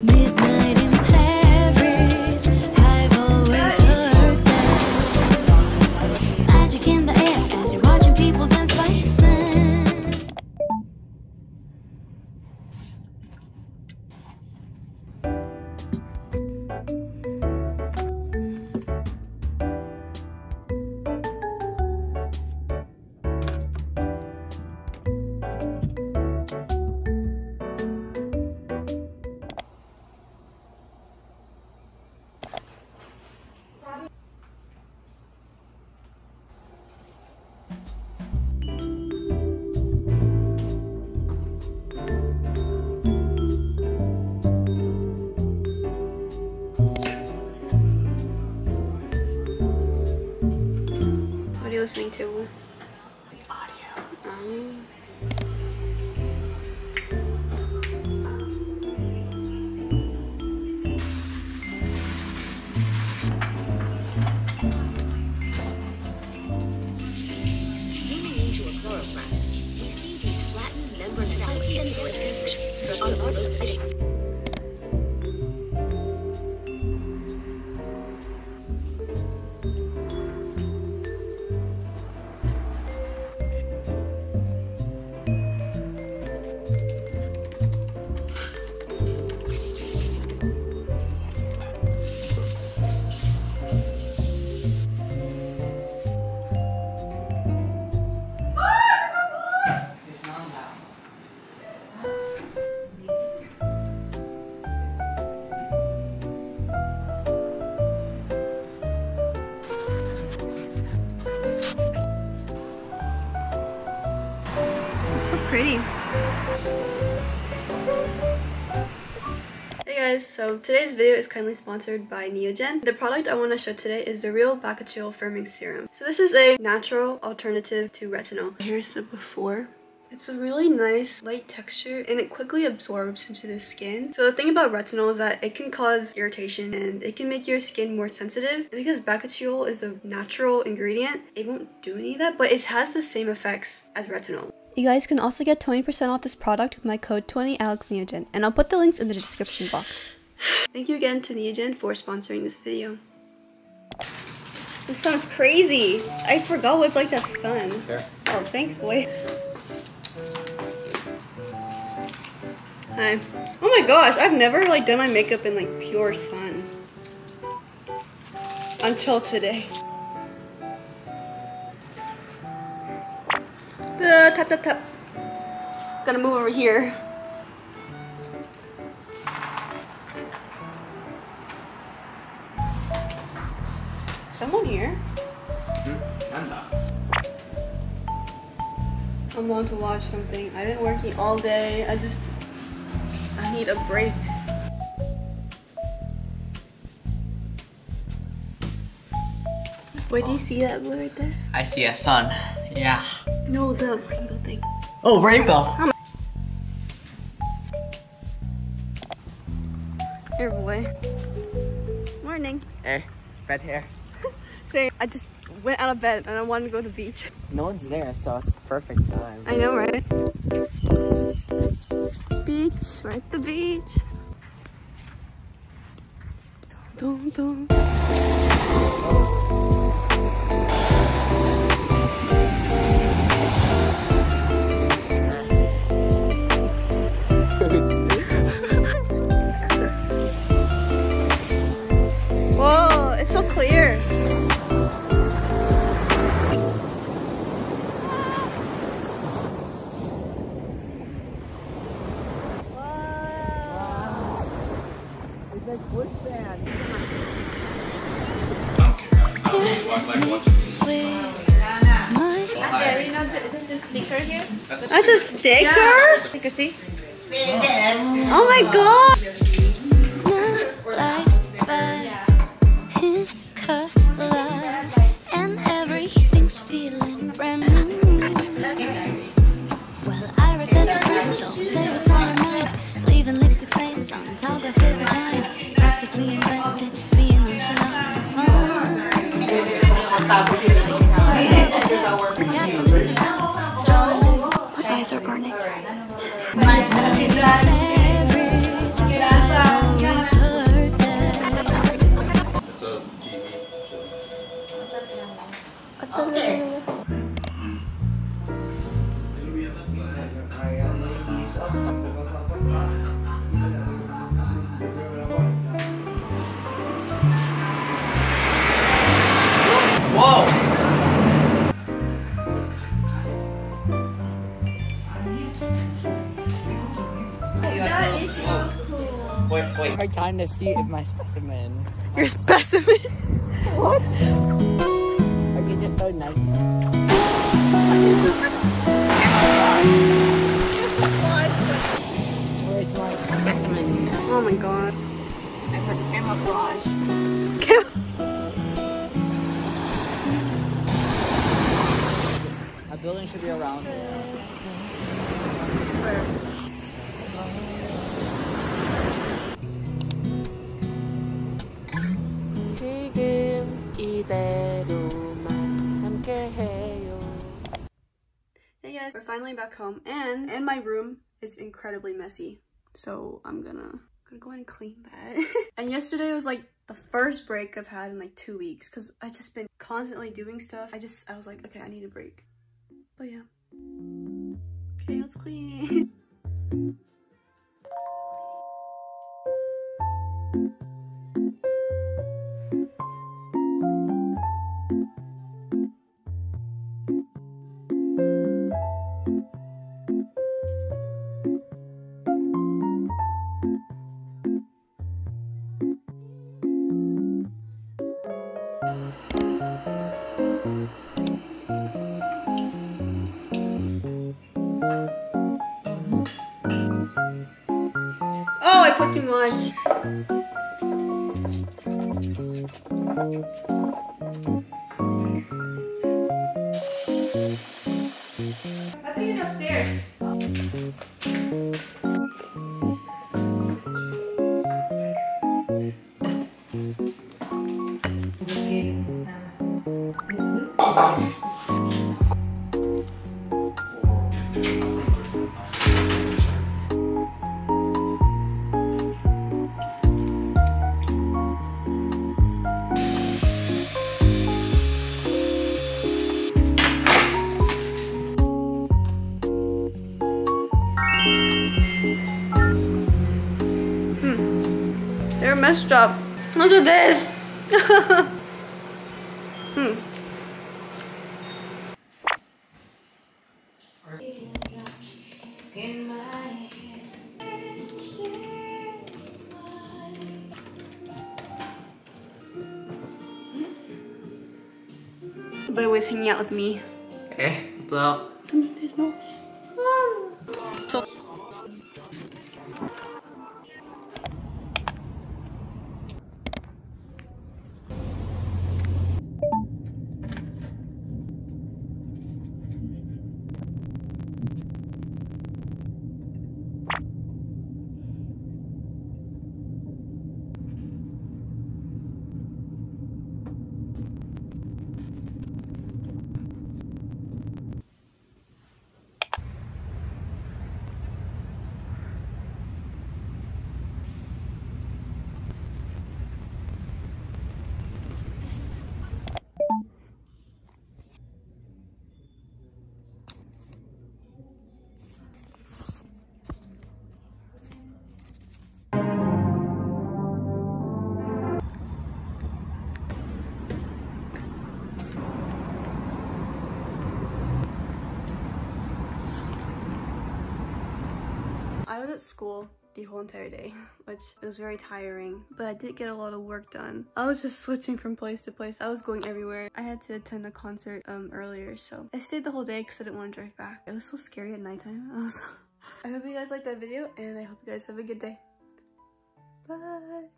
Midnight in Paris, I've always heard that. Magic in the air as you're watching people dance by the sun. What are you listening to? The audio. Zooming into a chloroplast, we see these flattened membrane So pretty. Hey guys, so today's video is kindly sponsored by NEOGEN. The product I want to show today is the Real Bakuchiol Firming Serum. So this is a natural alternative to retinol. Here's the before. It's a really nice light texture and it quickly absorbs into the skin. So the thing about retinol is that it can cause irritation and it can make your skin more sensitive. And because Bakuchiol is a natural ingredient, it won't do any of that, but it has the same effects as retinol. You guys can also get 20% off this product with my code 20AlexNeogen, and I'll put the links in the description box. Thank you again to NEOGEN for sponsoring this video. This sounds crazy. I forgot what it's like to have sun. Sure. Oh, thanks, boy. Hi. Oh my gosh, I've never done my makeup in pure sun. Until today. Tap, tap, tap. Gotta move over here. Someone here? I'm going to watch something. I've been working all day. I need a break. Wait, do you see that blue right there? I see a sun. Yeah. No, the rainbow thing. Oh, rainbow. Here, boy. Morning. Hey, red hair. Same. I just went out of bed and I wanted to go to the beach. No one's there, so it's the perfect time. I know, right? Beach. We're at the beach. Dum, dum, dum. Whoa, it's so clear. It's like quicksand. You know, this is a sticker here. That's a sticker? Yeah. Sticker, see? Oh my god! Life's back in color, and everything's feeling brand new. Well, I read that the friends don't say what's on their mind, leaving lipstick stains on tall glasses of wine. Practically invented being nonchalant for fun. My eyes are burning. Wait. Hard time to see if my specimen. Your specimen? What? Are you just so nice? Where's my specimen? Oh my god. I was camouflage. A building should be around there. Where? 지금 이대로만 함께해요. Hey guys, we're finally back home, and my room is incredibly messy. So I'm gonna go in and clean that. And yesterday was like the first break I've had in like 2 weeks because I just been constantly doing stuff. I was like, okay, I need a break. But yeah. Okay, let's clean. Oh, I put too much. I think it's upstairs. They're messed up. Look at this. But always hanging out with me. Hey, what's up? There's no. So. I was at school the whole entire day, which was very tiring, but I did get a lot of work done. I was just switching from place to place. I was going everywhere. I had to attend a concert earlier, so I stayed the whole day because I didn't want to drive back. It was so scary at nighttime. I hope you guys liked that video, and I hope you guys have a good day. Bye!